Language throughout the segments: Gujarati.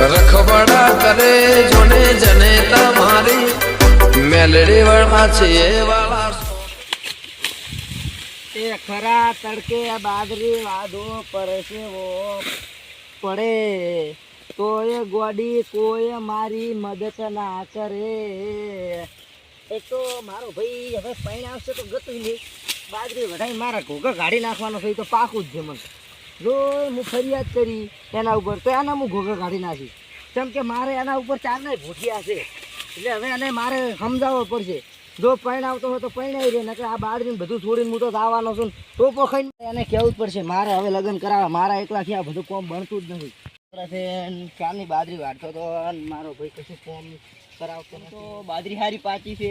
રખબડા કરે જોને જને તમારી મેલડી વાળા છે વાળા એ ખરા તડકે બાદરી વાદો પરસેવો પડે તો એ ગોડી કોઈ મારી મદદ ના કરે. એક તો મારો ભાઈ હવે પાણી આવશે તો ગતું નહીં, બાજરી વઢાઈ મારા ઘોઘા કાઢી નાખવાનો છે તો પાકું જ છે મને. રોજ હું ફરિયાદ કરી એના ઉપર તો એના હું ઘોઘા કાઢી નાખી, કેમ કે મારે એના ઉપર ચારને ભૂઠિયા છે એટલે હવે એને મારે સમજાવવો પડશે. જો પૈણ આવતો હોય તો પૈણાઈ રહે, નકર આ બાજરીને બધું છોડીને હું તો આવવાનો છું. ટોપો ખાઈને એને કહેવું જ પડશે મારે હવે લગ્ન કરાવવા, મારા એકલાથી આ બધું કોમ બનતું જ નથી. ક્યારની બાજરી વાળતો તો મારો ભાઈ કશું કોમ કરાવતો તો બાજરી સારી પાકી છે,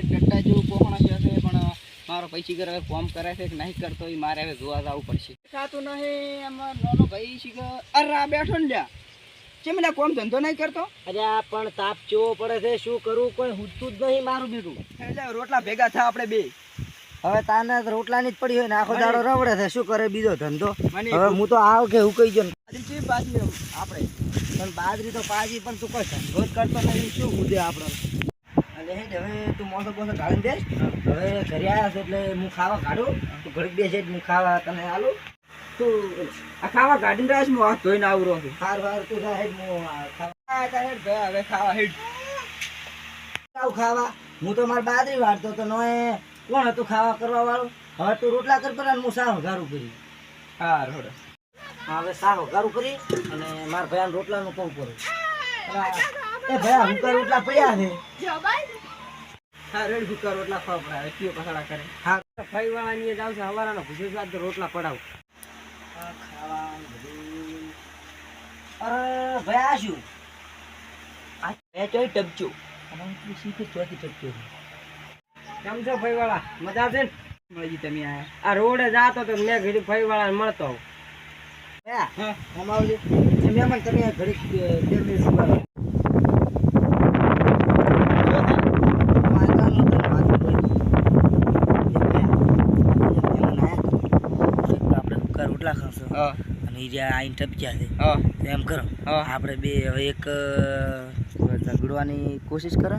ડટ્ટા જેવું પોહણા છે પણ મારો પૈસી ઘર હવે કોમ કરે છે કે નહીં કરતો એ મારે હવે જોવા જવું પડશે. થતું નહીં એમાં નાનો ભાઈ શીખે અરે આ બેઠો ને લ્યા કેમ એટલે કોમ ધંધો નહીં કરતો. અરે પણ તાપ ચેવો પડે છે, શું કરું કોઈ હુંતું જ નહીં મારું બેટું. એટલે રોટલા ભેગા થા આપણે બે. હવે તાને રોટલાની જ પડી હોય ને આખો દાડો રવડે છે, શું કરે બીજો ધંધો. હવે હું તો આવ કે હું કહી ગયો બાજરી આપણે પણ બાજરી તો પાજી પણ તું કોઈ ધંધો જ કરતો નહીં, શું મુદ્દે આપણે. એટલે હવે તું મોસો બોસો કાઢીને દઈશ. હવે ઘરે આવ્યા છે એટલે હું ખાવા કાઢું, તું ઘડીક બેસે હું ખાવા તને આલું. તું આ ખાવા કાઢીને રહીશ, હું હાથ ધોઈને આવરો છું. સારું તું હેડ હું ખાવા હવે ખાવા હેડ આવું ખાવા. હું તો મારી બાજરી વાળતો તો નોએ કોણ હતું ખાવા કરવા વાળું. હવે તું રોટલા કર પર હું સાવ ઘારું કરી. હા રોડ હવે સાવ ઘારું કરી અને મારા ભાઈ રોટલાનું કોમ કરું. એ ભાઈ હુકા રોટલા પડ્યા છે. હા રેડ હુકા રોટલા ખાવા પડે કયો કસાડા કરે. હા ભાઈ વાળા જાવ છે હવારાનો ભૂજે તો રોટલા પડાવ ખાવાનું બધું. અરે ભાઈ આ શું આ મેં ચોઈ ટપચ્યું અને શીખે ચોથી ટપચ્યું. કેમ છો ભાઈ વાળા, મજા છે ને? મળી તમે આયા આ રોડે જાતો તો મેં ઘડી ભાઈ વાળા મળતો હું. હા અમાવલી મહેમાન તમે ઘડી બે મિનિટ સુવા. રોટલા ખાશો અને એ જ્યાં આઈને ટપક્યા છે એમ કરો આપણે બે હવે એક ઝઘડવાની કોશિશ કરો.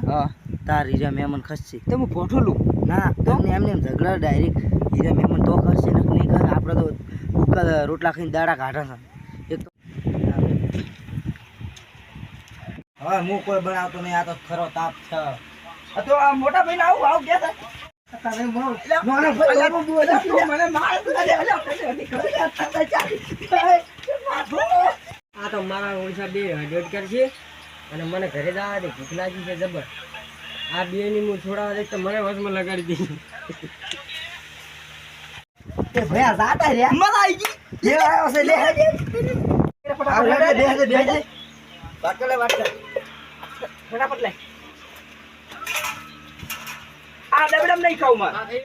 તાર હીરા મહેમાન ખસશે તો હું પોઠોલું ના તો એમને એમ ઝઘડા ડાયરેક્ટ હીરા મહેમાન તો ખસશે ને નહીં ખરે. આપણે તો ભૂકા રોટલા ખાઈને દાડા કાઢે છે. એક તો હવે હું કોઈ બનાવતો નહીં, આ તો ખરો તાપ છે. તો આ મોટા ભાઈ આવું આવું ગયા હતા. આ તો મારા ઓળખા બે હડોડ કરશે અને મને ઘરે જવા દે, ભૂખ લાગી છે જબર. આ બે ની હું છોડાવા દઈશ તો મને વસમાં લગાડી દઈશ. ભયા જાતા રે મજા આવી ગઈ. લે આવ્યો છે લે ફટાફટ લે ફટાફટ લે. આ ડબડમ નહીં ખાવ માર.